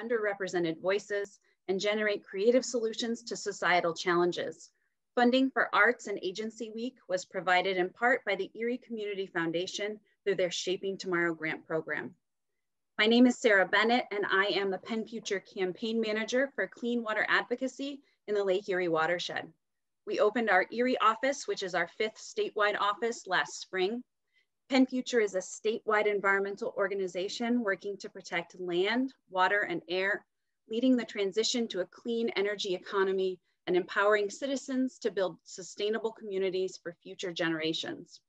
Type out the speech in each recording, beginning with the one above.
underrepresented voices and generate creative solutions to societal challenges. Funding for Arts and Agency Week was provided in part by the Erie Community Foundation through their Shaping Tomorrow grant program. My name is Sarah Bennett, and I am the Penn Future Campaign Manager for Clean Water Advocacy in the Lake Erie watershed. We opened our Erie office, which is our 5th statewide office, last spring. Penn Future is a statewide environmental organization working to protect land, water, and air, leading the transition to a clean energy economy and empowering citizens to build sustainable communities for future generations.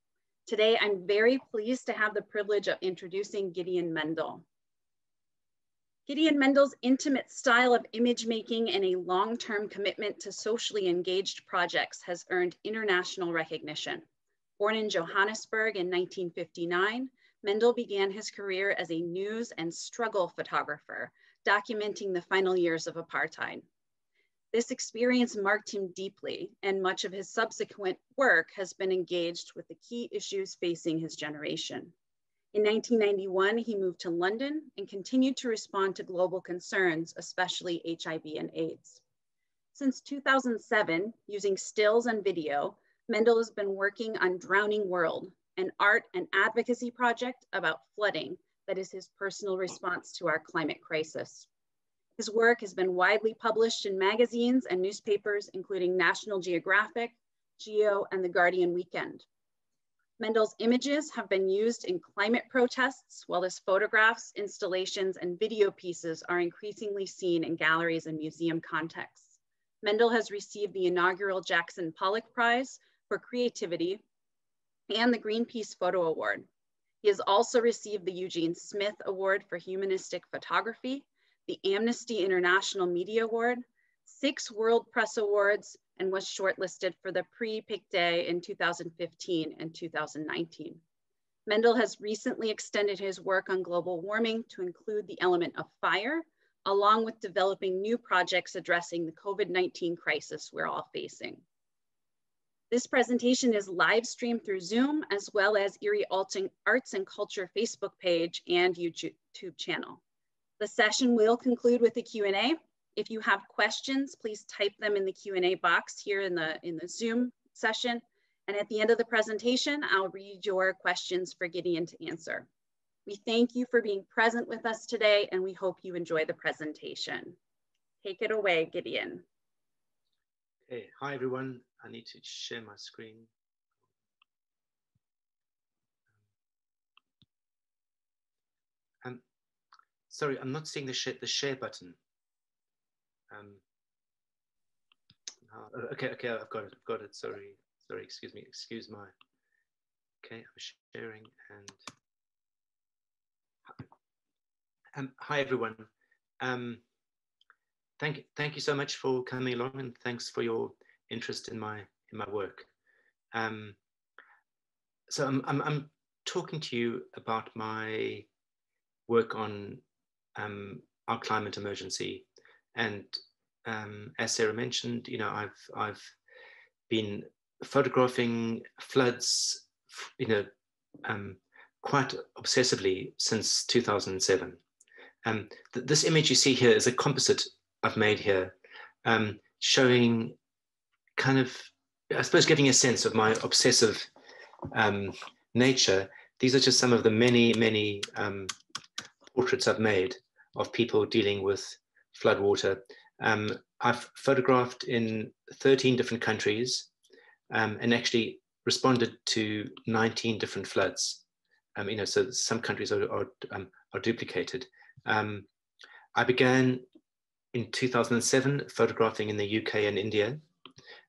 Today, I'm very pleased to have the privilege of introducing Gideon Mendel. Gideon Mendel's intimate style of image making and a long-term commitment to socially engaged projects has earned international recognition. Born in Johannesburg in 1959, Mendel began his career as a news and struggle photographer, documenting the final years of apartheid. This experience marked him deeply, and much of his subsequent work has been engaged with the key issues facing his generation. In 1991, he moved to London and continued to respond to global concerns, especially HIV and AIDS. Since 2007, using stills and video, Mendel has been working on Drowning World, an art and advocacy project about flooding that is his personal response to our climate crisis. His work has been widely published in magazines and newspapers, including National Geographic, Geo, and The Guardian Weekend. Mendel's images have been used in climate protests, while his photographs, installations, and video pieces are increasingly seen in galleries and museum contexts. Mendel has received the inaugural Jackson Pollock Prize for Creativity and the Greenpeace Photo Award. He has also received the Eugene Smith Award for Humanistic Photography, the Amnesty International Media Award, 6 World Press Awards, and was shortlisted for the Prix Pictet in 2015 and 2019. Mendel has recently extended his work on global warming to include the element of fire, along with developing new projects addressing the COVID-19 crisis we're all facing. This presentation is live streamed through Zoom, as well as Erie Arts and Culture Facebook page and YouTube channel. The session will conclude with a Q&A. If you have questions, please type them in the Q&A box here in the Zoom session. And at the end of the presentation, I'll read your questions for Gideon to answer. We thank you for being present with us today, and we hope you enjoy the presentation. Take it away, Gideon. Hey, hi everyone. I need to share my screen. Sorry, I'm not seeing the share button. Okay, I've got it. Sorry, excuse me, excuse my. Okay, I'm sharing and. Hi everyone. Thank you so much for coming along, and thanks for your interest in my work. So I'm talking to you about my work on our climate emergency, and as Sarah mentioned, you know, I've been photographing floods, you know, quite obsessively since 2007. This image you see here is a composite I've made here, showing kind of, I suppose, giving a sense of my obsessive nature. These are just some of the many portraits I've made of people dealing with floodwater. I've photographed in 13 different countries and actually responded to 19 different floods. You know, so some countries are duplicated. I began in 2007 photographing in the UK and India,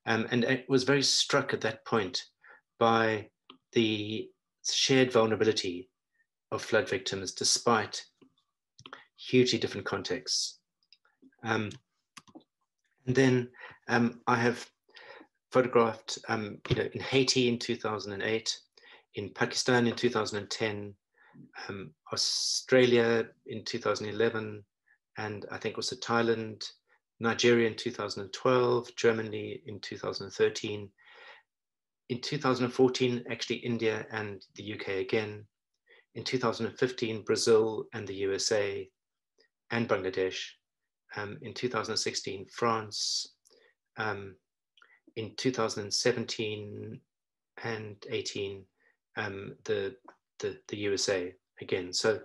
and I was very struck at that point by the shared vulnerability of flood victims despite hugely different contexts. And then I have photographed you know, in Haiti in 2008, in Pakistan in 2010, Australia in 2011, and I think also Thailand, Nigeria in 2012, Germany in 2013. In 2014, actually India and the UK again. In 2015, Brazil and the USA. and Bangladesh. In 2016, France. In 2017 and 18, the USA again. So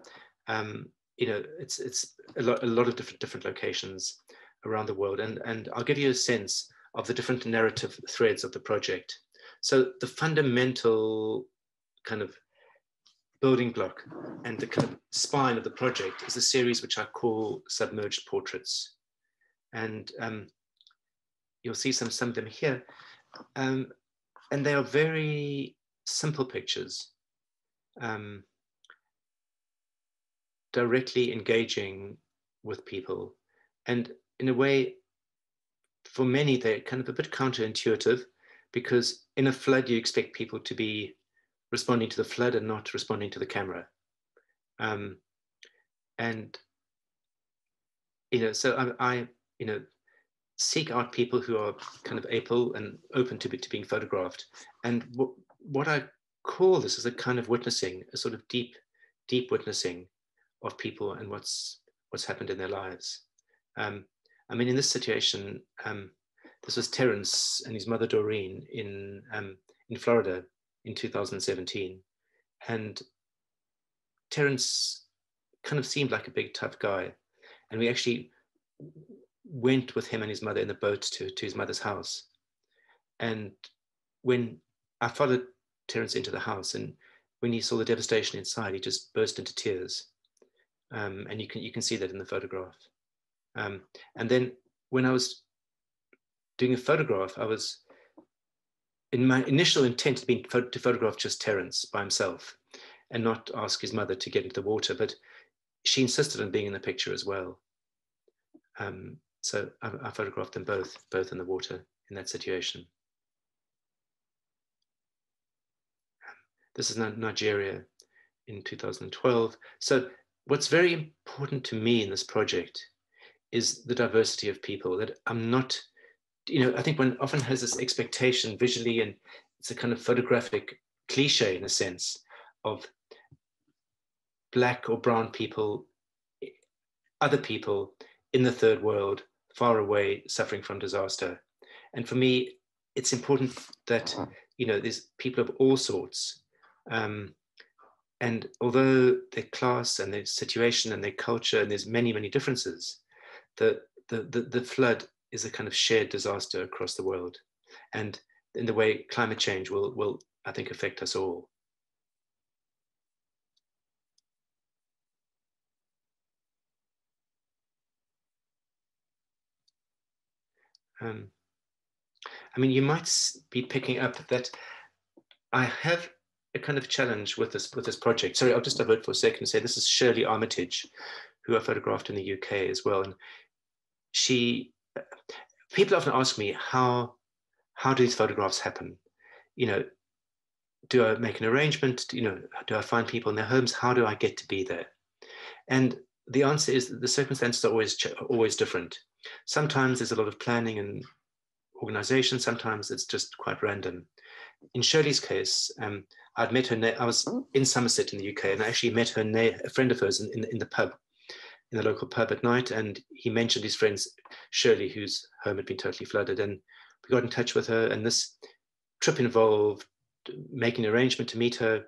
it's a lot of different locations around the world, and I'll give you a sense of the different narrative threads of the project. So the fundamental kind of building block and the kind of spine of the project is a series which I call Submerged Portraits, and you'll see some of them here, and they are very simple pictures, directly engaging with people, and in a way, for many, they're kind of a bit counterintuitive, because in a flood, you expect people to be responding to the flood and not responding to the camera. And, so I seek out people who are kind of able and open to being photographed. And what I call this is a kind of witnessing, a sort of deep witnessing of people and what's happened in their lives. I mean, in this situation, this was Terence and his mother Doreen in Florida in 2017. And Terence kind of seemed like a big, tough guy. And we actually went with him and his mother in the boat to his mother's house. And when I followed Terence into the house, and when he saw the devastation inside, he just burst into tears. And you can see that in the photograph. And then when I was doing a photograph, I was, in my initial intent had been to photograph just Terence by himself and not ask his mother to get into the water, but she insisted on being in the picture as well. So I photographed them both in the water in that situation. This is Nigeria in 2012. So what's very important to me in this project is the diversity of people, that I'm not, I think one often has this expectation visually, and it's a kind of photographic cliche in a sense, of Black or brown people, other people in the third world, far away, suffering from disaster. And for me, it's important that, there's people of all sorts. And although their class and their situation and their culture, and there's many, many differences, the flood is a kind of shared disaster across the world. And in the way climate change will I think, affect us all. I mean, you might be picking up that I have a kind of challenge with this project. Sorry, I'll just divert for a second and say this is Shirley Armitage, who I photographed in the UK as well. And people often ask me, how do these photographs happen? Do I make an arrangement? Do I find people in their homes? How do I get to be there? And the answer is that the circumstances are always different. Sometimes there's a lot of planning and organization. Sometimes it's just quite random. In Shirley's case, I'd met her. I was in Somerset in the UK, and I actually met her, a friend of hers, in the pub, in the local pub at night. And he mentioned his friend Shirley, whose home had been totally flooded, and we got in touch with her. And this trip involved making an arrangement to meet her,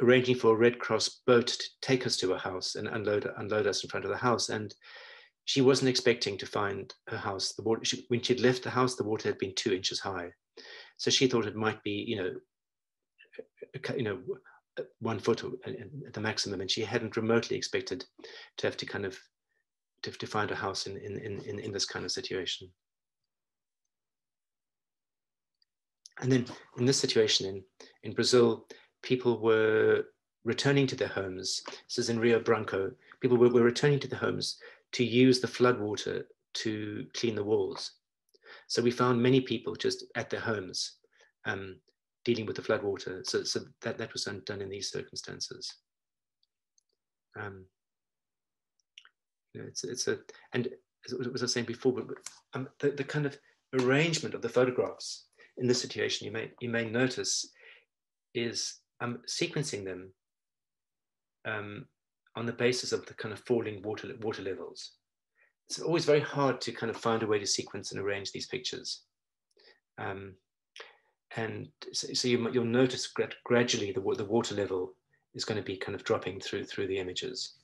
arranging for a Red Cross boat to take us to her house and unload us in front of the house. And she wasn't expecting to find her house. The water, when she'd left the house, the water had been 2 inches high. So she thought it might be, 1 foot at the maximum, and she hadn't remotely expected to have to kind of to find a house in this kind of situation. And then in this situation in Brazil, people were returning to their homes. This is in Rio Branco. People were returning to their homes to use the flood water to clean the walls. So we found many people just at their homes dealing with the flood water. So that was done in these circumstances. And as I was saying before, but the kind of arrangement of the photographs in this situation, you may notice, is I'm sequencing them on the basis of the kind of falling water levels. It's always very hard to kind of find a way to sequence and arrange these pictures. And so you'll notice gradually the water level is going to be kind of dropping through the images.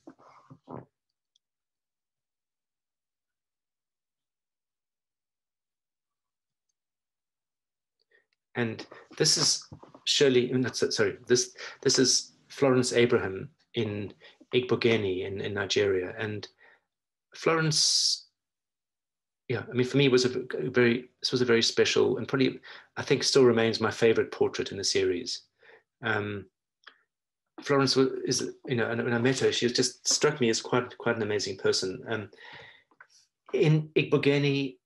And this is Shirley, sorry, this is Florence Abraham in Igbogeni in Nigeria. And Florence, yeah, I mean, for me, this was a very special, and probably, I think, still remains my favorite portrait in the series. Florence is, you know, and when I met her, she just struck me as quite an amazing person. In Igbogeni,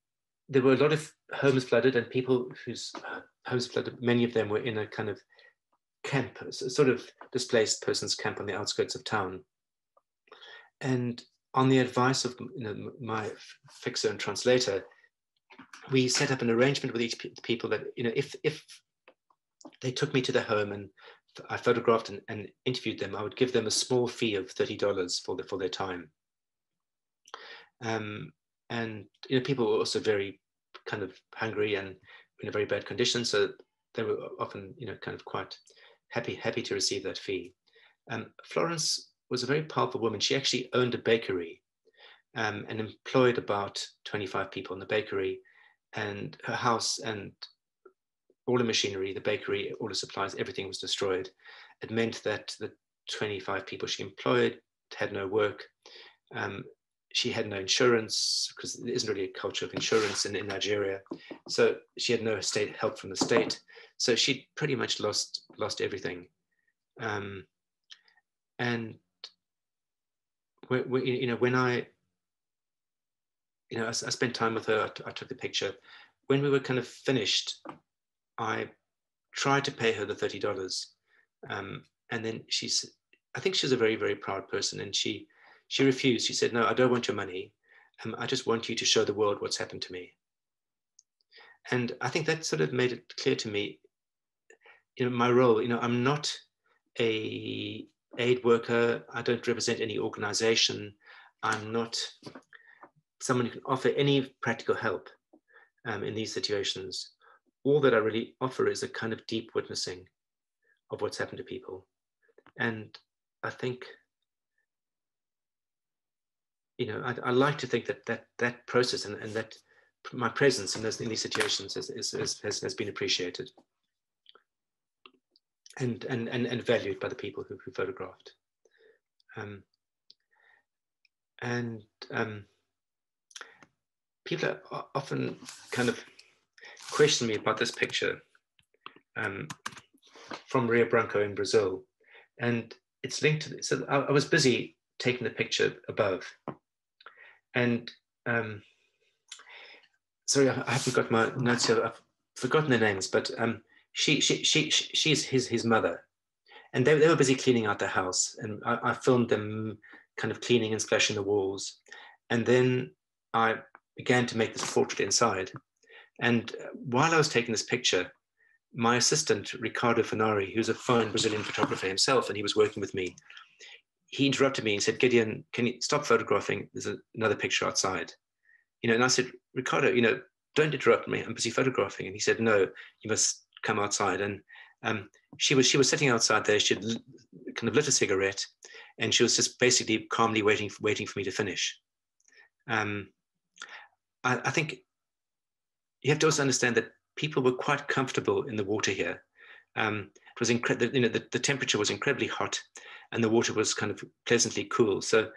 there were a lot of homes flooded, and people whose homes flooded, many of them were in a kind of camp, sort of displaced persons camp on the outskirts of town. And on the advice of my fixer and translator, we set up an arrangement with each people that, if they took me to their home and I photographed and interviewed them, I would give them a small fee of $30 for their time. And people were also very kind of hungry and in a very bad condition, so they were often kind of quite happy to receive that fee. Florence was a very powerful woman. She actually owned a bakery and employed about 25 people in the bakery, and her house and all the machinery, the bakery, all the supplies, everything was destroyed. It meant that the 25 people she employed had no work. She had no insurance, because there isn't really a culture of insurance in Nigeria. So she had no state help from the state. So she pretty much lost everything. And when I spent time with her, I took the picture. When we were kind of finished, I tried to pay her the $30. And then I think she's a very, very proud person. And she refused. She said, "No, I don't want your money. I just want you to show the world what's happened to me." And I think that sort of made it clear to me, my role. I'm not a aid worker. I don't represent any organization. I'm not someone who can offer any practical help in these situations. All that I really offer is a kind of deep witnessing of what's happened to people. And I think, I like to think that process and that my presence in these situations has been appreciated and valued by the people who photographed. People often kind of question me about this picture from Rio Branco in Brazil, and it's linked to. So I was busy taking the picture above, and sorry, I haven't got my notes here. I've forgotten their names, but she's his mother, and they were busy cleaning out the house, and I filmed them kind of cleaning and splashing the walls, and then I began to make this portrait inside. And while I was taking this picture, my assistant, Ricardo Fanari, who's a fine Brazilian photographer himself, and he was working with me, he interrupted me and said, "Gideon, can you stop photographing? There's another picture outside." And I said, "Ricardo, don't interrupt me. I'm busy photographing." And he said, "No, you must come outside." And she was sitting outside there. She had kind of lit a cigarette, and she was just basically calmly waiting for me to finish. I think you have to also understand that people were quite comfortable in the water here. It was incredible. The temperature was incredibly hot, and the water was kind of pleasantly cool. So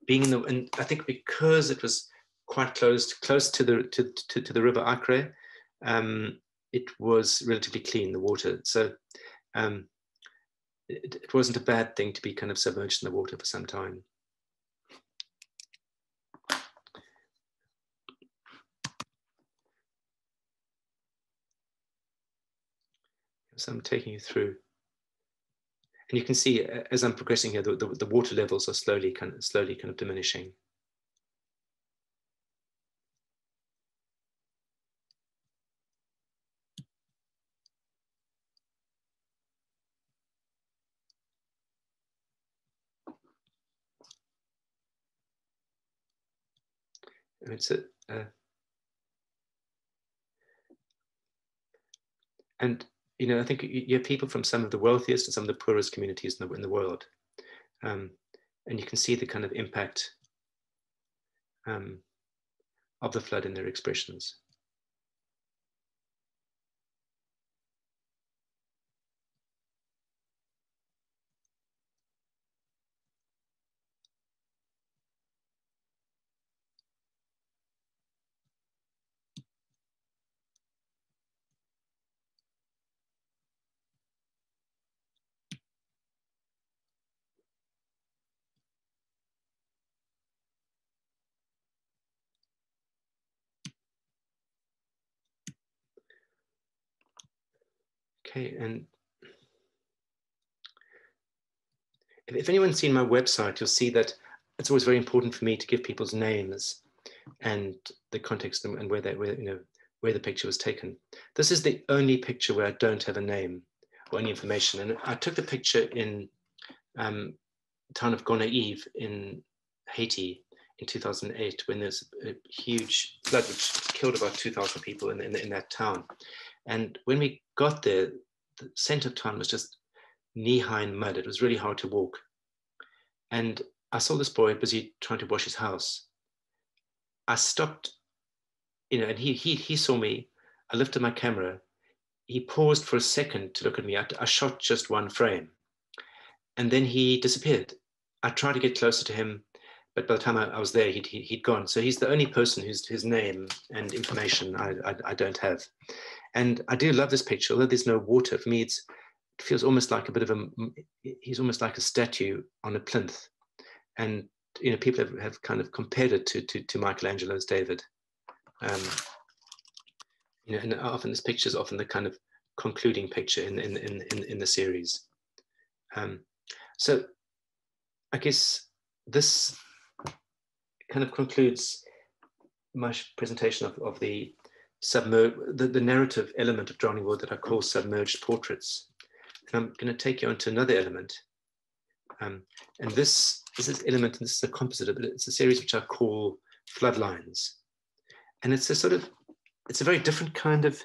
being and I think because it was quite close to the river Acre, it was relatively clean, the water. So it wasn't a bad thing to be kind of submerged in the water for some time. So I'm taking you through, and you can see as I'm progressing here, the water levels are slowly kind of diminishing. it's a, and you know, I think you have people from some of the wealthiest and some of the poorest communities in the world, and you can see the kind of impact of the flood in their expressions. Okay, and if anyone's seen my website, you'll see that it's always very important for me to give people's names and the context and where the picture was taken. This is the only picture where I don't have a name or any information. And I took the picture in the town of Gonaïves in Haiti in 2008, when there's a huge flood which killed about 2,000 people in that town. And when we got there, the center of town was just knee-high in mud. It was really hard to walk. And I saw this boy busy trying to wash his house. I stopped, you know, and he saw me. I lifted my camera. He paused for a second to look at me. I shot just one frame. And then he disappeared. I tried to get closer to him, but by the time I was there, he'd gone. So he's the only person whose name and information I don't have. And I do love this picture, although there's no water. For me, it feels almost like a bit of he's almost like a statue on a plinth. And, you know, people have kind of compared it to Michelangelo's David. You know, and often this picture is often the kind of concluding picture in the series. So I guess this kind of concludes my presentation of the narrative element of Drowning World that I call Submerged Portraits. And I'm going to take you on to another element. And this is this element, and this is a composite, but it's a series which I call Floodlines. And it's a very different kind of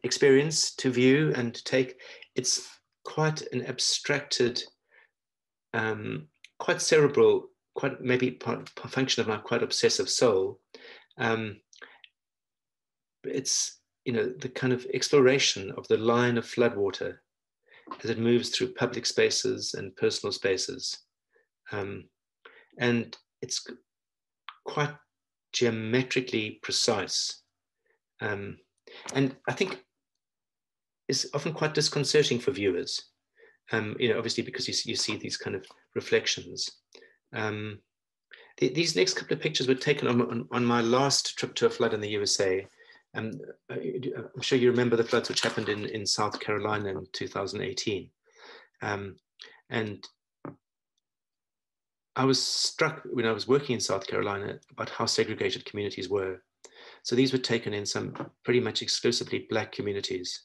experience to view and to take. It's quite an abstracted, quite cerebral, quite maybe a function of my quite obsessive soul. It's, you know, the kind of exploration of the line of floodwater as it moves through public spaces and personal spaces. And it's quite geometrically precise. And I think it's often quite disconcerting for viewers, you know, obviously because you see these kind of reflections. These next couple of pictures were taken on my last trip to a flood in the USA. I'm sure you remember the floods which happened in South Carolina in 2018. And I was struck when I was working in South Carolina about how segregated communities were. So these were taken in some pretty much exclusively Black communities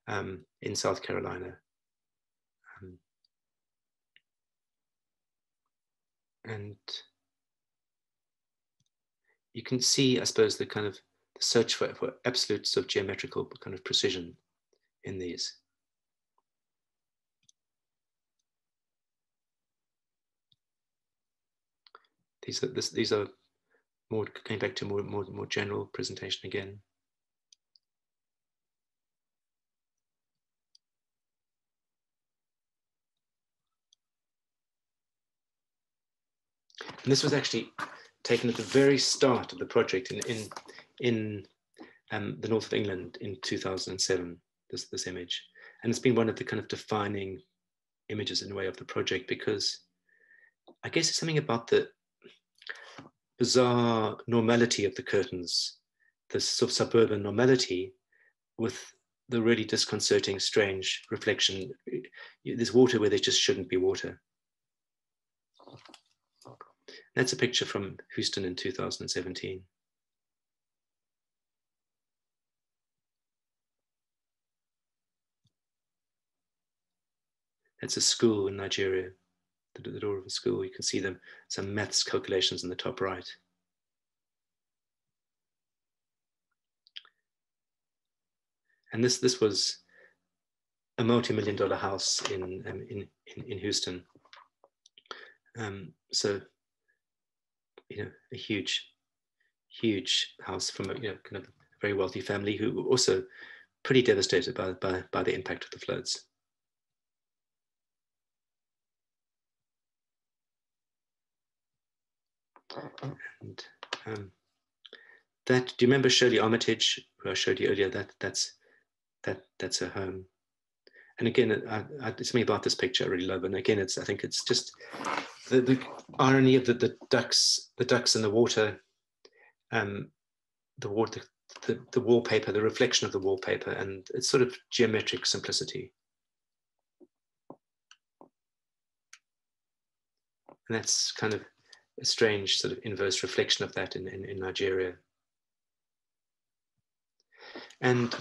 in South Carolina. And you can see, I suppose, the kind of the search for absolutes of geometrical kind of precision in these. These are more going back to more general presentation again. And this was actually taken at the very start of the project in the north of England in 2007, this image. And it's been one of the kind of defining images in a way of the project, because I guess it's something about the bizarre normality of the curtains, this sort of suburban normality with the really disconcerting, strange reflection. There's water where there just shouldn't be water. That's a picture from Houston in 2017. That's a school in Nigeria, the door of a school. You can see them, some maths calculations in the top right. And this was a multi-million-dollar house in Houston. So, a huge house from a kind of very wealthy family who were also pretty devastated by the impact of the floods. And do you remember Shirley Armitage, who I showed you earlier? That's her home. And again, it's something about this picture I really love. And again, I think it's just the irony of the ducks in the water, the wallpaper, the reflection of the wallpaper, and it's sort of geometric simplicity. And that's kind of a strange sort of inverse reflection of that in Nigeria. And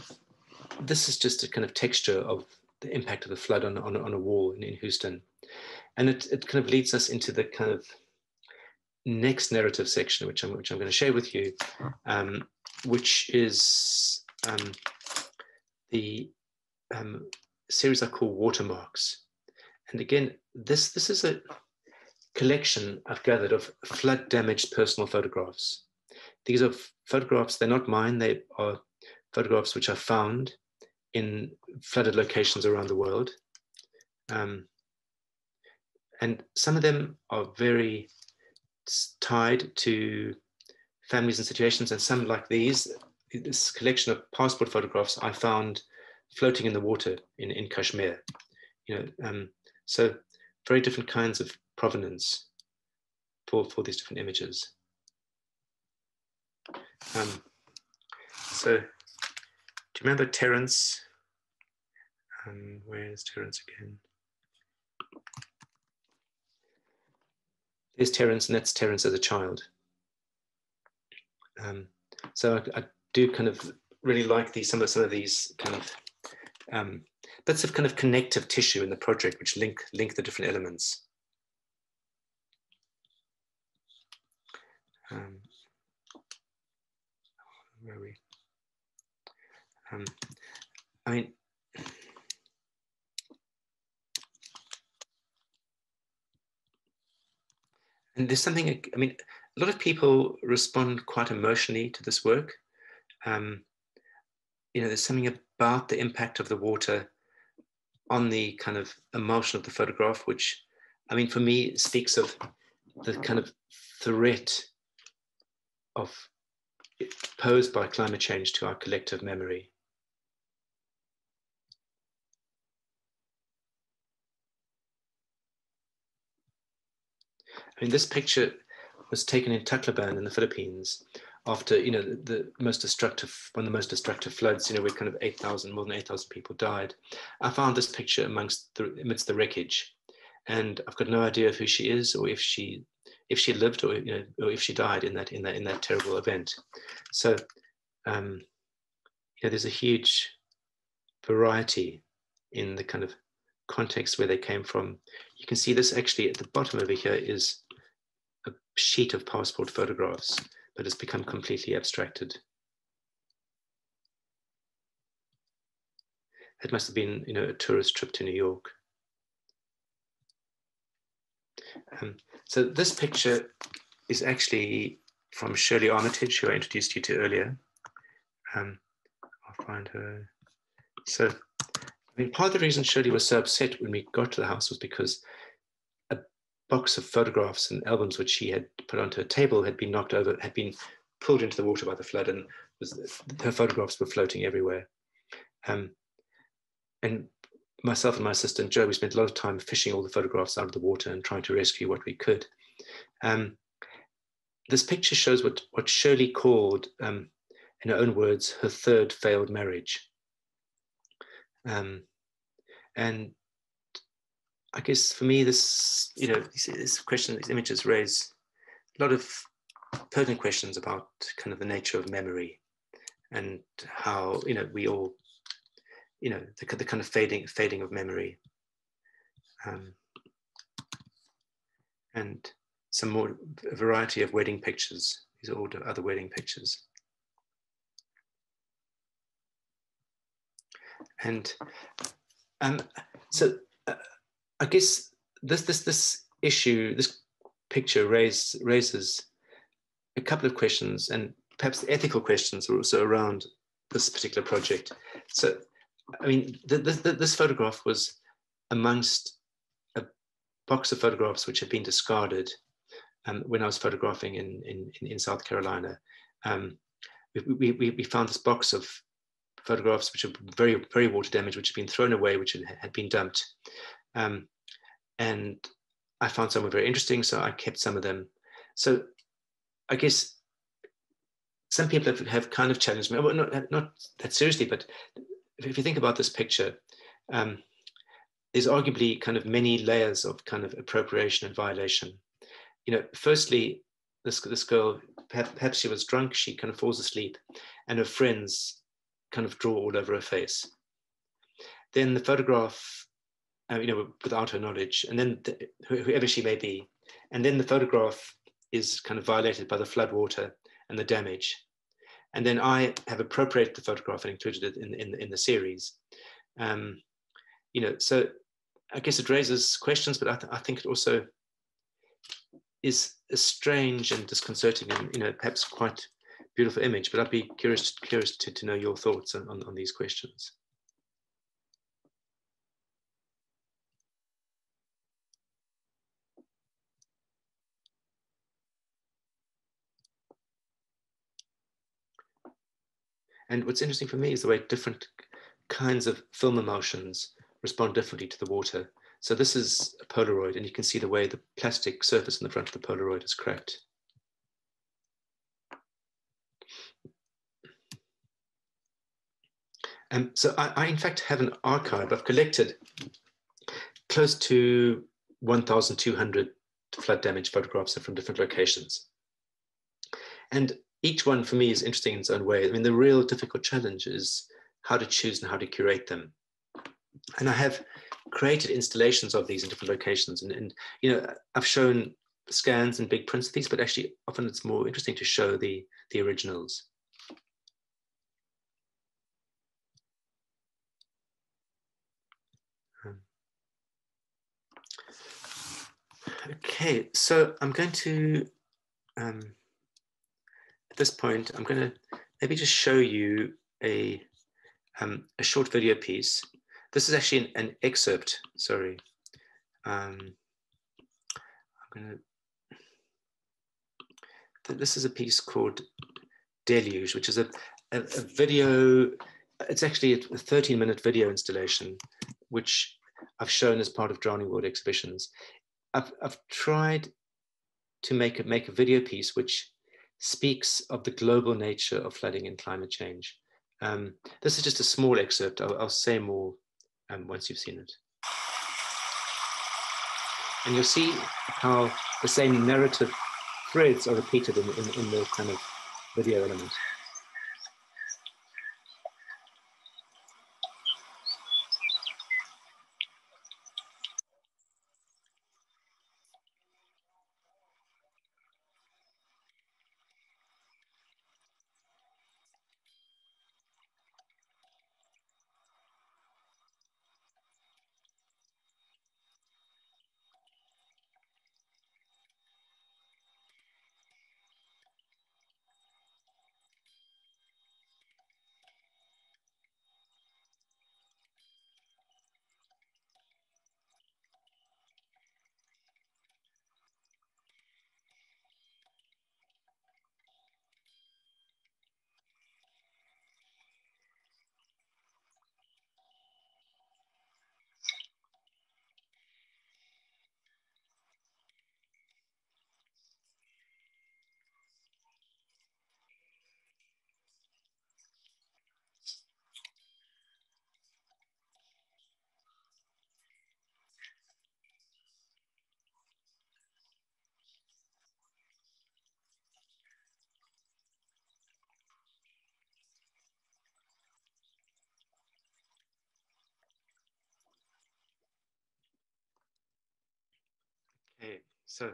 this is just a kind of texture of the impact of the flood on a wall in Houston. And it kind of leads us into the kind of next narrative section, which I'm going to share with you, which is the series I call Watermarks. And again, this is a collection I've gathered of flood damaged personal photographs. These are photographs, they're not mine, they are photographs which I found in flooded locations around the world. And some of them are very tied to families and situations, and some, like this collection of passport photographs I found floating in the water in Kashmir. So very different kinds of provenance for these different images. So do you remember Terence? Where is Terence again? There's Terence, and that's Terence as a child. So I do kind of really like some of these kind of bits of kind of connective tissue in the project, which link the different elements. Where are we? I mean, and there's something, I mean, a lot of people respond quite emotionally to this work. There's something about the impact of the water on the kind of emotion of the photograph, which, I mean, for me, speaks of the kind of threat posed by climate change to our collective memory. I mean, this picture was taken in Tacloban in the Philippines after, one of the most destructive floods, where kind of more than 8,000 people died. I found this picture amidst the wreckage, and I've got no idea of who she is, or if she lived, or or if she died in that terrible event. So there's a huge variety in the kind of context where they came from. You can see this actually at the bottom over here is a sheet of passport photographs, but it's become completely abstracted. It must have been, a tourist trip to New York. So this picture is actually from Shirley Armitage, who I introduced you to earlier. I'll find her. So, I mean, part of the reason Shirley was so upset when we got to the house was because a box of photographs and albums which she had put onto a table had been knocked over, had been pulled into the water by the flood, and her photographs were floating everywhere. And myself and my assistant Joe, we spent a lot of time fishing all the photographs out of the water and trying to rescue what we could. This picture shows what Shirley called, in her own words, her third failed marriage. And I guess for me, this question, these images raise a lot of pertinent questions about kind of the nature of memory and how, we all, the kind of fading of memory. And a variety of wedding pictures. These are all other wedding pictures. And so I guess this issue, this picture raises a couple of questions, and perhaps ethical questions also around this particular project. So, I mean, this photograph was amongst a box of photographs which had been discarded when I was photographing in South Carolina. We found this box of photographs which are very, very water damaged, which had been thrown away, which had been dumped. And I found some were very interesting, so I kept some of them. So I guess some people have kind of challenged me, well, not that seriously, but if you think about this picture, there's arguably kind of many layers of kind of appropriation and violation. You know, firstly, this girl, perhaps she was drunk, she kind of falls asleep, and her friends kind of draw all over her face. Then the photograph, you know, without her knowledge, and then whoever she may be, and then the photograph is kind of violated by the flood water and the damage. And then I have appropriated the photograph and included it in the series. You know, so I guess it raises questions, but I think it also is a strange and disconcerting and, you know, perhaps quite beautiful image. But I'd be curious to know your thoughts on these questions. And what's interesting for me is the way different kinds of film emulsions respond differently to the water. So this is a Polaroid, and you can see the way the plastic surface in the front of the Polaroid is cracked. So I in fact have an archive. I've collected close to 1,200 flood damage photographs from different locations. And each one for me is interesting in its own way. I mean, the real difficult challenge is how to choose and how to curate them. And I have created installations of these in different locations. And you know, I've shown scans and big prints of these, but actually often it's more interesting to show the originals. Okay, so I'm going to, at this point, I'm going to maybe just show you a short video piece. This is actually an excerpt, sorry. This is a piece called Deluge, which is a video, it's actually a 13-minute video installation, which I've shown as part of Drowning World exhibitions. I've tried to make a video piece which speaks of the global nature of flooding and climate change. This is just a small excerpt. I'll say more once you've seen it. And you'll see how the same narrative threads are repeated in the kind of video element. Okay, so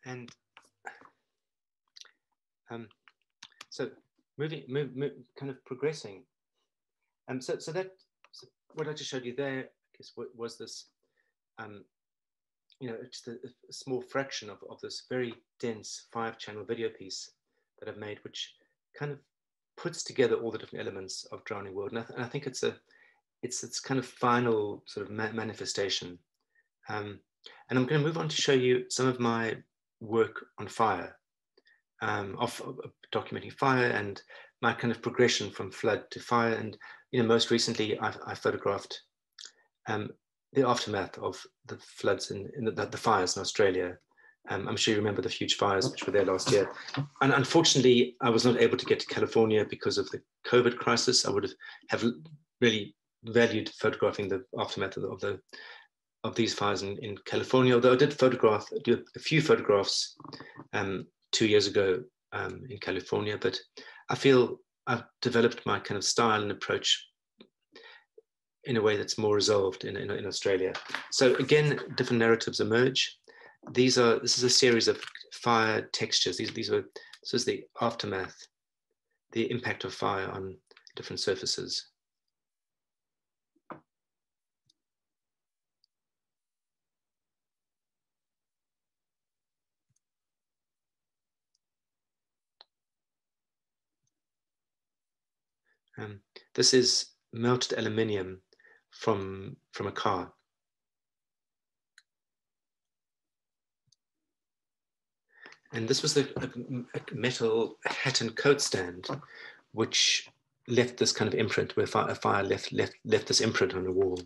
and So kind of progressing. So what I just showed you there, I guess, was this, just a small fraction of this very dense 5-channel video piece that I've made, which kind of puts together all the different elements of Drowning World. And I think it's its kind of final sort of manifestation. And I'm going to move on to show you some of my work on fire, of documenting fire and my kind of progression from flood to fire. And most recently, I photographed the aftermath of the floods and the fires in Australia. I'm sure you remember the huge fires which were there last year. And unfortunately, I was not able to get to California because of the COVID crisis. I would have really valued photographing the aftermath of these fires in California, although I did do a few photographs 2 years ago in California, but I feel I've developed my kind of style and approach in a way that's more resolved in Australia. So again, different narratives emerge. This is a series of fire textures. This is the aftermath, the impact of fire on different surfaces. This is melted aluminium from a car. And this was a metal hat and coat stand, which left this kind of imprint, where a fire left this imprint on a wall.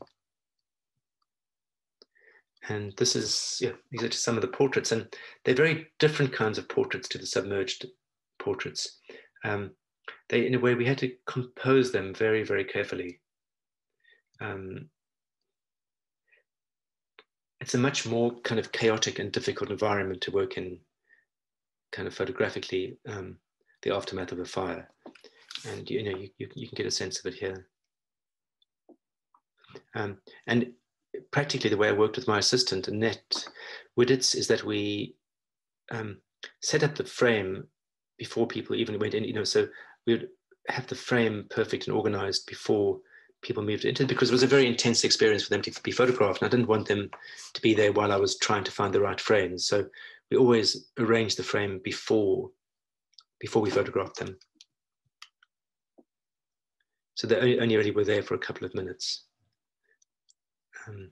And this is, these are just some of the portraits, and they're very different kinds of portraits to the submerged portraits. They, in a way, we had to compose them very, very carefully. It's a much more kind of chaotic and difficult environment to work in, kind of photographically, the aftermath of a fire. And you can get a sense of it here. And practically the way I worked with my assistant, Annette Widditz, is that we set up the frame before people even went in, so we would have the frame perfect and organized before people moved into it, because it was a very intense experience for them to be photographed. And I didn't want them to be there while I was trying to find the right frames. So we always arranged the frame before we photographed them. So they only really were there for a couple of minutes. And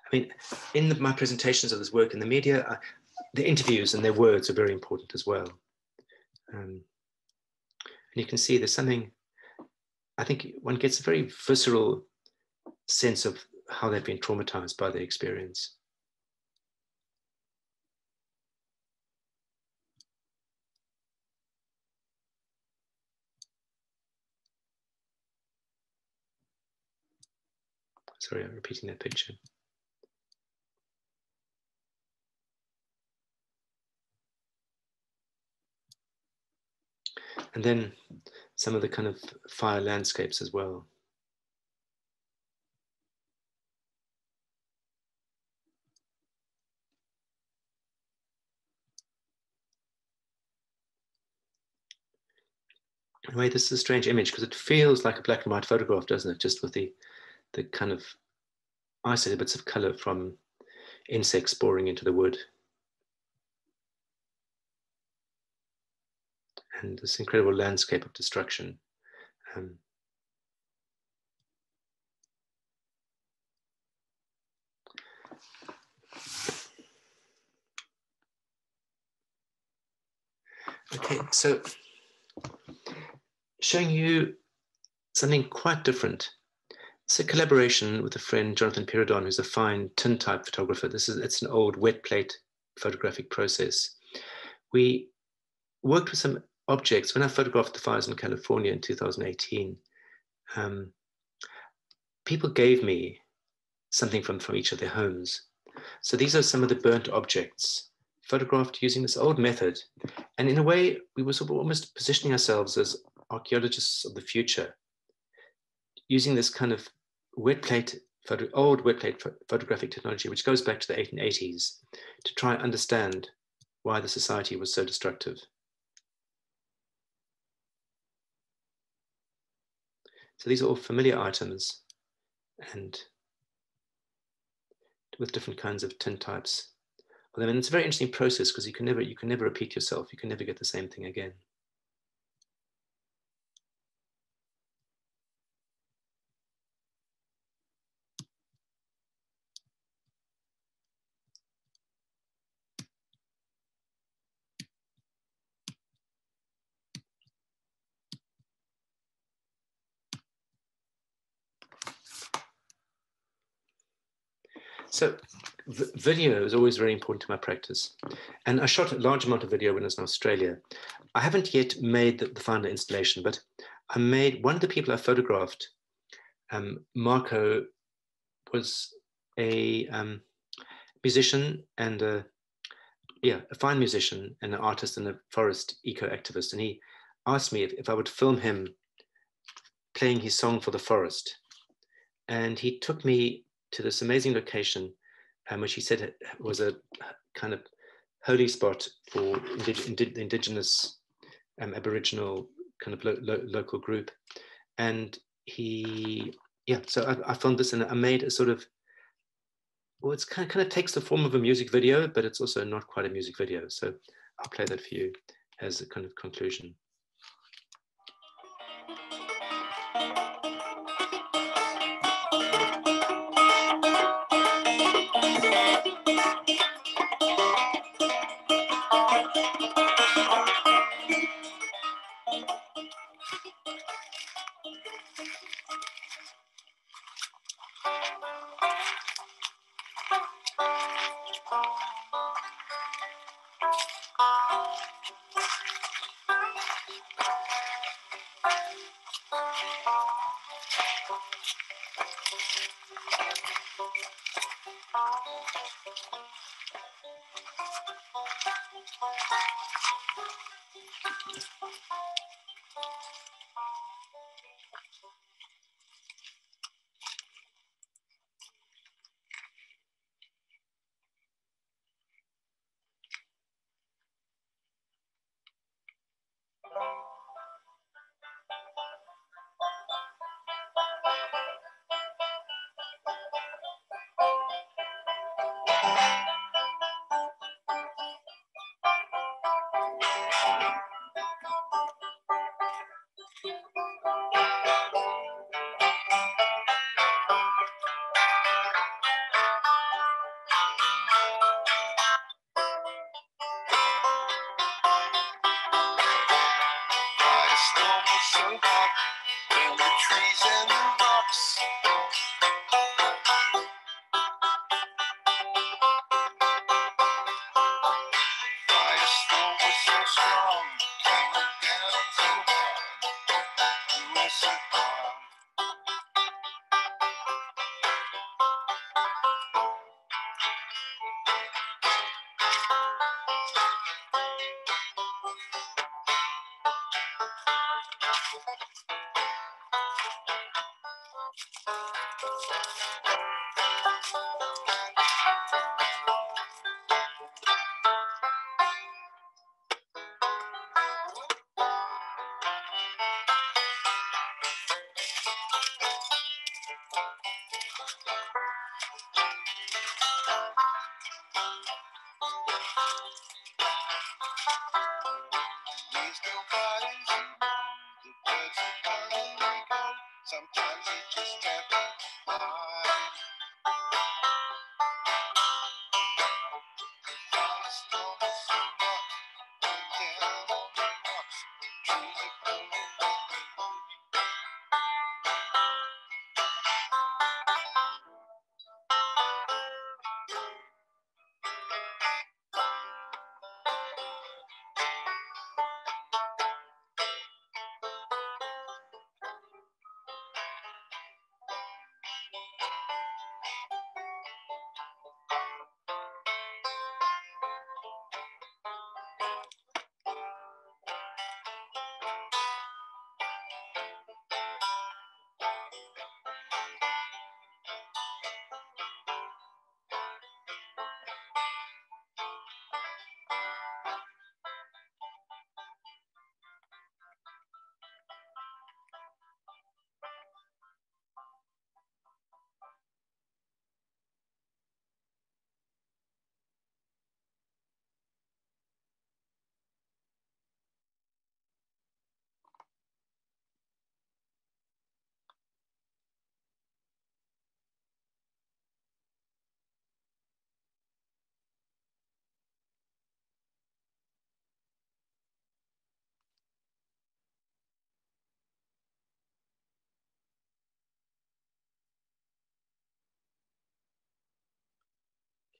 I mean, in my presentations of this work in the media, the interviews and their words are very important as well. And you can see there's something, I think one gets a very visceral sense of how they've been traumatized by the experience. Sorry, I'm repeating that picture. And then some of the kind of fire landscapes as well. In a way, this is a strange image because it feels like a black and white photograph, doesn't it? Just with the kind of isolated bits of color from insects boring into the wood. And this incredible landscape of destruction. Okay, so showing you something quite different. It's a collaboration with a friend, Jonathan Piradon, who's a fine tin type photographer. It's an old wet plate photographic process. We worked with some objects. When I photographed the fires in California in 2018, people gave me something from each of their homes. So these are some of the burnt objects photographed using this old method. And in a way, we were sort of almost positioning ourselves as archaeologists of the future, using this kind of old wet plate photographic technology, which goes back to the 1880s, to try and understand why the society was so destructive. So these are all familiar items, and with different kinds of tin types. And it's a very interesting process because you can never repeat yourself. You can never get the same thing again. So video is always very important to my practice. And I shot a large amount of video when I was in Australia. I haven't yet made the final installation, but I made one of the people I photographed. Marco was a musician and a fine musician and an artist and a forest eco-activist. And he asked me if I would film him playing his song for the forest. And he took me to this amazing location, which he said was a kind of holy spot for the indigenous Aboriginal kind of local group. And so I found this and I made a sort of, well, it's kind of takes the form of a music video, but it's also not quite a music video. So I'll play that for you as a kind of conclusion.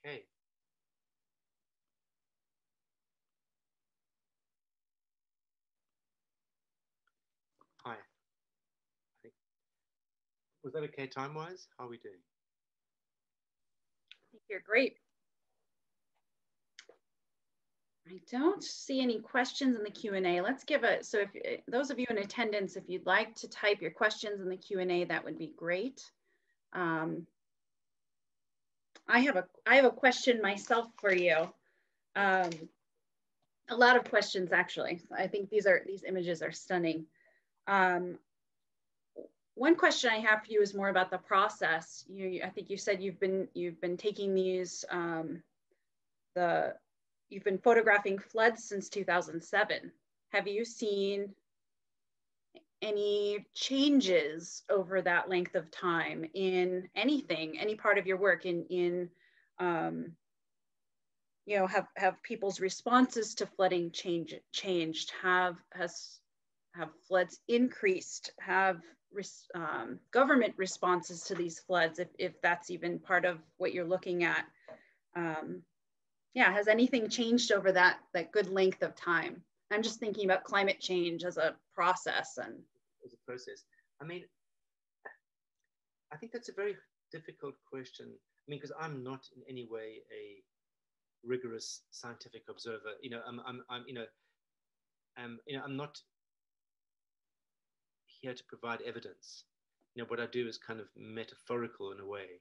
Okay. Hi. Was that okay time-wise? How are we doing? I think you're great. I don't see any questions in the Q&A. Let's give it, so if those of you in attendance, if you'd like to type your questions in the Q&A, that would be great. I have a question myself for you. A lot of questions, actually. I think these images are stunning. One question I have for you is more about the process. I think you said you've been taking these you've been photographing floods since 2007. Have you seen any changes over that length of time in anything, any part of your work you know, have people's responses to flooding changed? Have floods increased? Have government responses to these floods, if that's even part of what you're looking at? Yeah, has anything changed over that good length of time? I'm just thinking about climate change as a process. And as a process, I mean, I think that's a very difficult question. I mean, because I'm not in any way a rigorous scientific observer. You know, I'm not here to provide evidence. You know, what I do is kind of metaphorical in a way.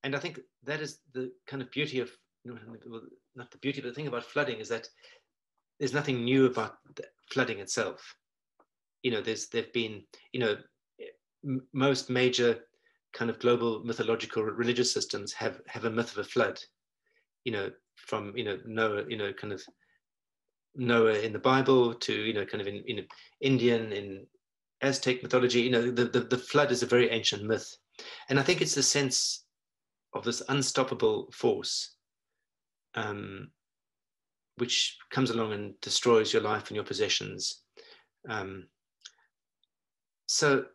And I think that is the kind of beauty of, not the beauty, but the thing about flooding is that there's nothing new about the flooding itself. You know, there've been, you know, most major kind of global mythological religious systems have a myth of a flood. You know, from, you know, Noah, you know, kind of Noah in the Bible to, you know, kind of in Indian, in Aztec mythology. You know, the flood is a very ancient myth. And I think it's the sense of this unstoppable force which comes along and destroys your life and your possessions. So,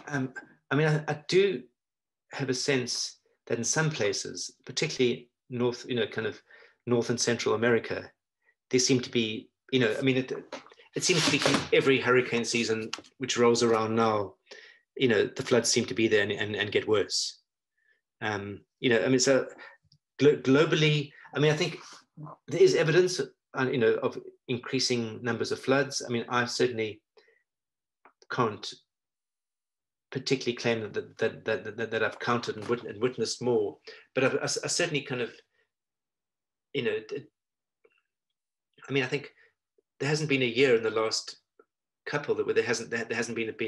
I mean, I do have a sense that in some places, particularly North, you know, kind of North and Central America, there seem to be, you know, I mean, it seems to be kind of every hurricane season which rolls around now, you know, the floods seem to be there and get worse. You know, I mean, so globally, I mean, I think there is evidence, you know, of increasing numbers of floods. I mean, I certainly can't particularly claim that I've counted and witnessed more, but I certainly kind of, you know, I mean, I think there hasn't been a year in the last couple where there hasn't been a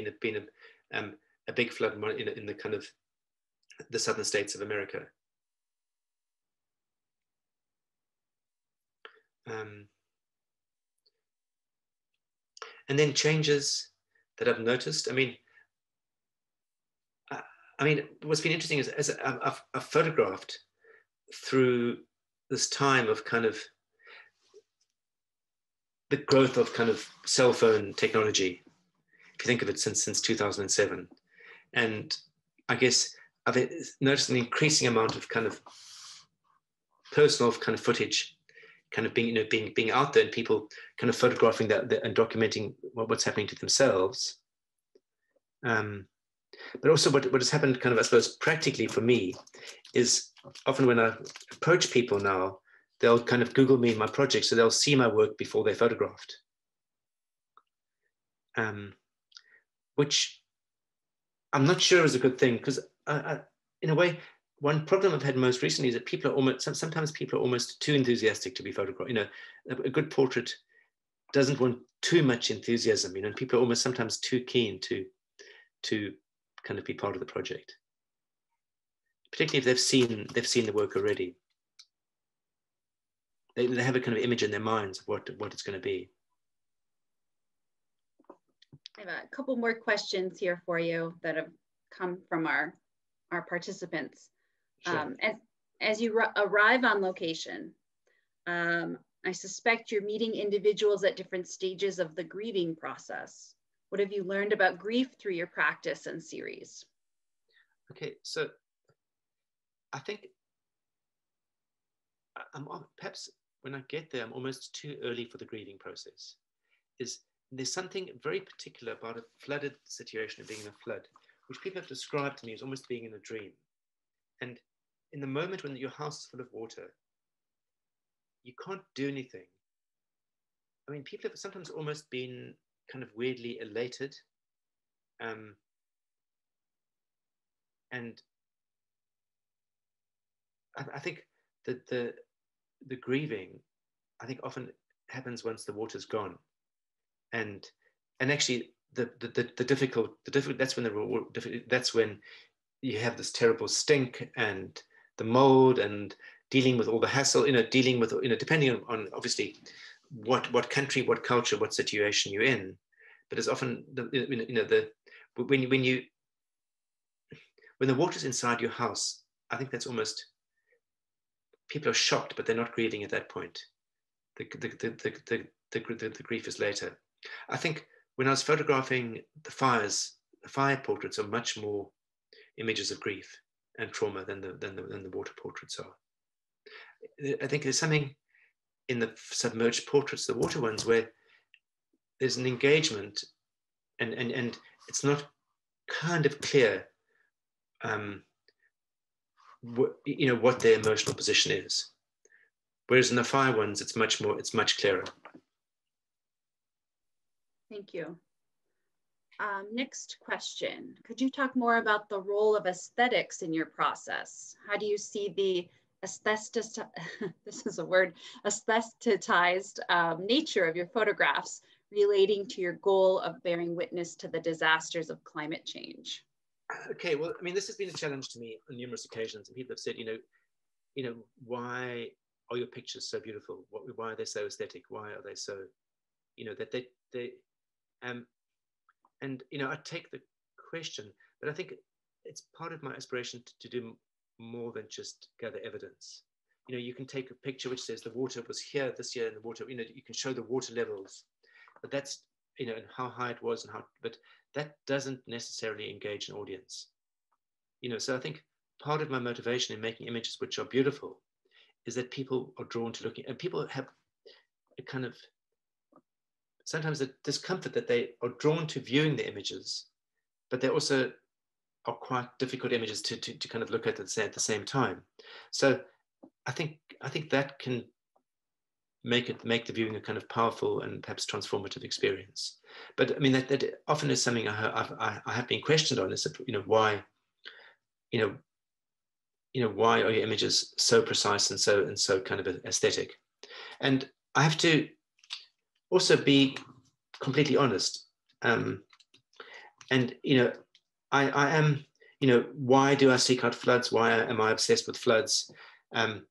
big flood in the kind of the southern states of America. And then changes that I've noticed. I mean, what's been interesting is as I've photographed through this time of kind of the growth of kind of cell phone technology, if you think of it since 2007. And I guess I've noticed an increasing amount of kind of personal kind of footage kind of being, you know, being out there and people kind of photographing that and documenting what's happening to themselves. But also what has happened kind of, I suppose, practically for me is often when I approach people now, they'll kind of Google me my project, so they'll see my work before they're photographed. Which I'm not sure is a good thing, because in a way, one problem I've had most recently is that sometimes people are almost too enthusiastic to be photographed. You know, a good portrait doesn't want too much enthusiasm, you know, and people are almost sometimes too keen to kind of be part of the project, particularly if they've seen the work already. They have a kind of image in their minds of what it's going to be. I have a couple more questions here for you that have come from our participants. Sure. As you arrive on location, I suspect you're meeting individuals at different stages of the grieving process. What have you learned about grief through your practice and series? Okay, so I think perhaps when I get there, I'm almost too early for the grieving process. There's something very particular about a flooded situation of being in a flood, which people have described to me as almost being in a dream. And in the moment when your house is full of water, you can't do anything. I mean, people have sometimes almost been kind of weirdly elated. And I think that the grieving, I think, often happens once the water's gone. And actually the difficult that's when you have this terrible stink and the mold and dealing with all the hassle, dealing with, depending on obviously what country, what culture, what situation you're in. But it's often when the water's inside your house, I think that's almost, people are shocked, but they're not grieving at that point. The grief is later. I think when I was photographing the fire portraits are much more images of grief and trauma than the water portraits are. I think there's something in the submerged portraits, the water ones, where there's an engagement and it's not kind of clear what their emotional position is. Whereas in the fire ones, it's much clearer. Thank you. Next question. Could you talk more about the role of aesthetics in your process? How do you see the aestheticized nature of your photographs relating to your goal of bearing witness to the disasters of climate change? Okay, well, I mean, this has been a challenge to me on numerous occasions, and people have said, why are your pictures so beautiful? Why are they so aesthetic? Why are they so, that they and I take the question, but I think it's part of my aspiration to do more than just gather evidence. You can take a picture which says the water was here this year, and the water, you can show the water levels, but that's, and how high it was, but that doesn't necessarily engage an audience. So I think part of my motivation in making images which are beautiful is that people are drawn to looking, and people have a kind of sometimes a discomfort that they are drawn to viewing the images, but they also are quite difficult images to kind of look at and say at the same time. So I think that can make the viewing a kind of powerful and perhaps transformative experience. But I mean, that often is something I have been questioned on, is that, why why are your images so precise and so kind of aesthetic? And I have to also be completely honest. And I am, why do I seek out floods? Why am I obsessed with floods? And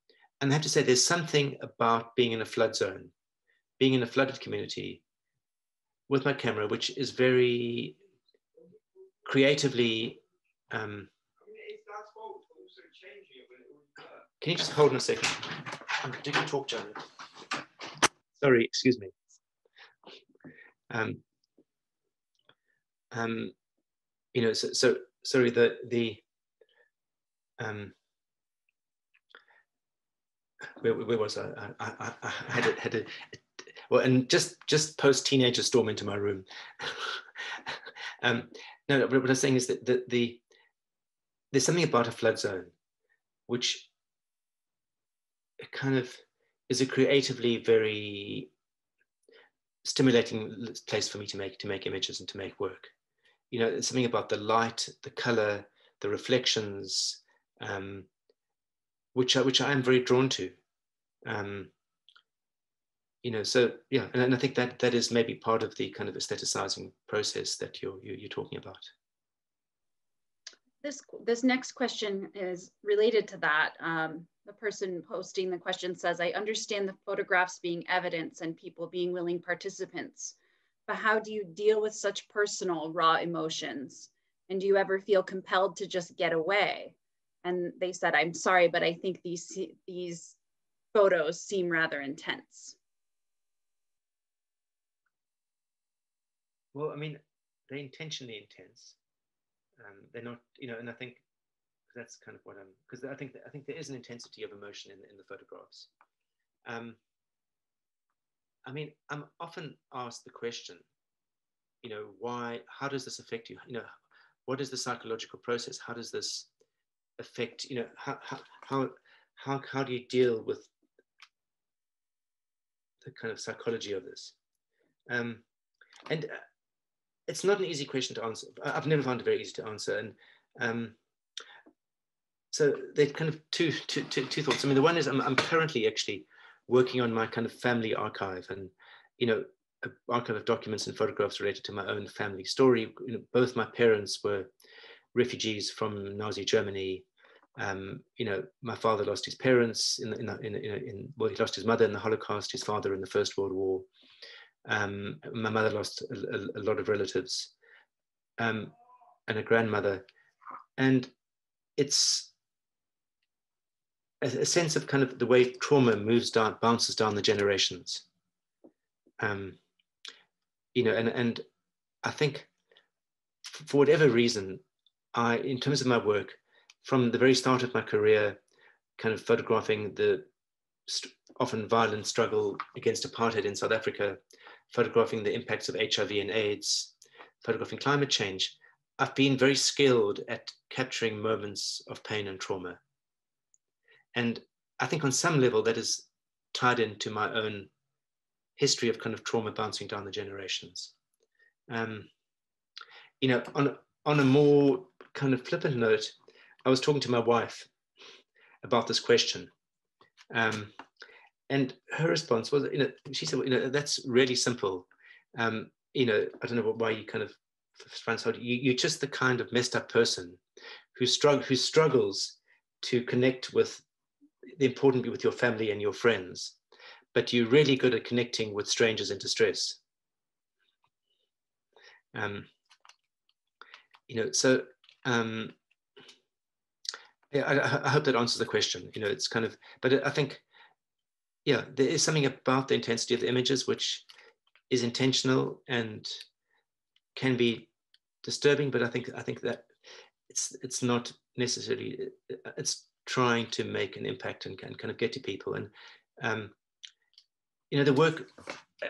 I have to say, there's something about being in a flood zone, being in a flooded community with my camera, which is very creatively. Can you just hold on a second? You can talk, John. Sorry, excuse me. So sorry, where was I had a well, and just post teenager storm into my room. No, what I was saying is that there's something about a flood zone which kind of is a creatively very stimulating place for me to make images and to make work. There's something about the light, the color, the reflections, which I am very drawn to. So yeah, and I think that is maybe part of the kind of aestheticizing process that you're talking about. This next question is related to that. The person posting the question says, I understand the photographs being evidence and people being willing participants, but how do you deal with such personal, raw emotions? And do you ever feel compelled to just get away? And they said, I'm sorry, but I think these photos seem rather intense. Well, I mean, they're intentionally intense. They're not, and I think that's kind of what I'm, because I think there is an intensity of emotion in the photographs. I mean, I'm often asked the question, you know, how does this affect you? You know, what is the psychological process? How does this affect, you know, how do you deal with the kind of psychology of this? And it's not an easy question to answer. I've never found it very easy to answer. And so there's kind of two thoughts. I mean, the one is I'm currently actually working on my kind of family archive, and, you know, an archive of documents and photographs related to my own family story. You know, both my parents were refugees from Nazi Germany. You know, my father lost his parents well, he lost his mother in the Holocaust, his father in the First World War. My mother lost a lot of relatives, and a grandmother, and it's a sense of kind of the way trauma bounces down the generations. You know, and I think for whatever reason, in terms of my work, from the very start of my career, kind of photographing the often violent struggle against apartheid in South Africa, photographing the impacts of HIV and AIDS, photographing climate change, I've been very skilled at capturing moments of pain and trauma. And I think on some level that is tied into my own history of kind of trauma bouncing down the generations. You know, on a more kind of flippant note, I was talking to my wife about this question. And her response was, you know, she said, well, you know, that's really simple. You know, I don't know why you kind of, you're just the kind of messed up person who struggles to connect with the important bit with your family and your friends, but you're really good at connecting with strangers in distress. You know, so yeah, I hope that answers the question. You know, it's kind of, but I think, yeah, there is something about the intensity of the images which is intentional and can be disturbing, but I think that it's not necessarily, it's trying to make an impact and kind of get to people. And you know, the work,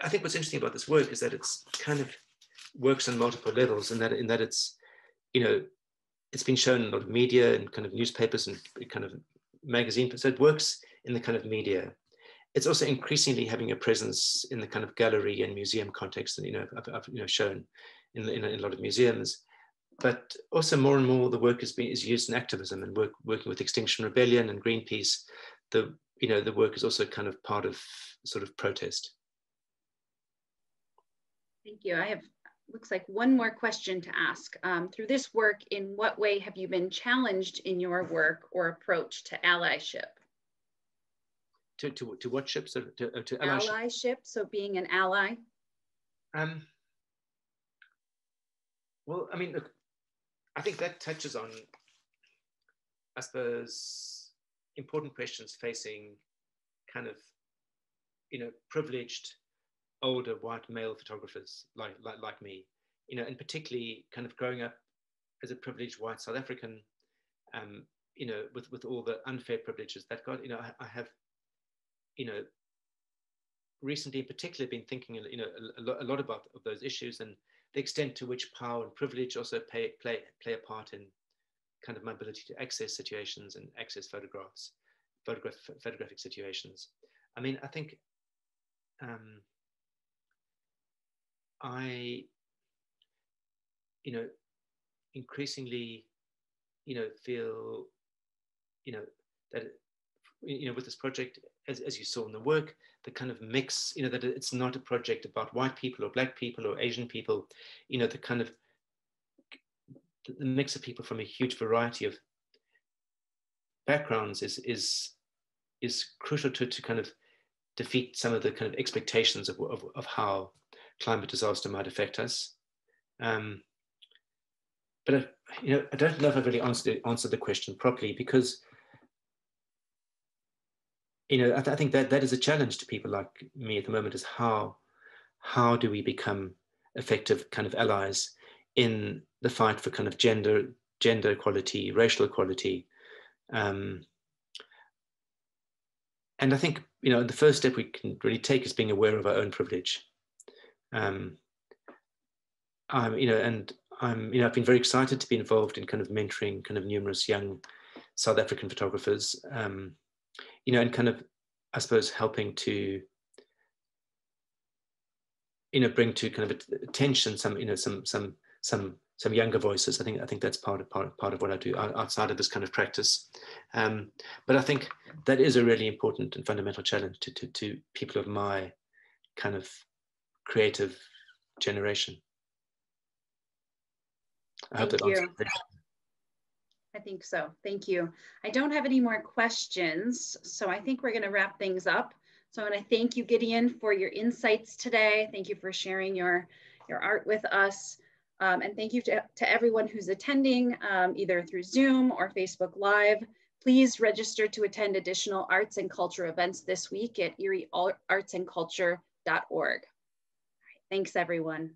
I think what's interesting about this work is that it's kind of works on multiple levels, and that it's, you know, it's been shown in a lot of media and kind of newspapers and kind of magazines, so it works in the kind of media. It's also increasingly having a presence in the kind of gallery and museum context, and, you know, I've you know, shown in a lot of museums. But also more and more the work is used in activism and working with Extinction Rebellion and Greenpeace. You know, the work is also kind of part of sort of protest. Thank you. I have, looks like, one more question to ask. Through this work, in what way have you been challenged in your work or approach to allyship? To what ships? To allyship, so being an ally. Well, I mean, look, I think that touches on, I suppose, important questions facing kind of, you know, privileged older white male photographers like me, you know, and particularly kind of growing up as a privileged white South African, you know, with all the unfair privileges that got, you know, I have, you know, recently in particular been thinking, you know, a lot about those issues and the extent to which power and privilege also play a part in kind of my ability to access situations and access photographic situations. I mean, I think I, you know, increasingly, you know, feel, you know, that, you know, with this project, as you saw in the work, the kind of mix, you know, that it's not a project about white people or black people or Asian people, you know, the kind of the mix of people from a huge variety of backgrounds is crucial to kind of defeat some of the kind of expectations of how climate disaster might affect us. But you know, I don't know if I've really answered the question properly, because, you know, I think that is a challenge to people like me at the moment, is how do we become effective kind of allies in the fight for kind of gender equality, racial equality, And I think, you know, the first step we can really take is being aware of our own privilege. You know, and you know, I've been very excited to be involved in kind of mentoring kind of numerous young South African photographers, you know, and kind of, I suppose, helping to, you know, bring to kind of attention some, you know, some younger voices. I think that's part of what I do outside of this kind of practice. But I think that is a really important and fundamental challenge to people of my kind of creative generation. I hope that answers the question. I think so. Thank you. I don't have any more questions, so I think we're going to wrap things up. So I want to thank you, Gideon, for your insights today. Thank you for sharing your art with us. And thank you to everyone who's attending, either through Zoom or Facebook Live. Please register to attend additional arts and culture events this week at erieartsandculture.org. Thanks, everyone.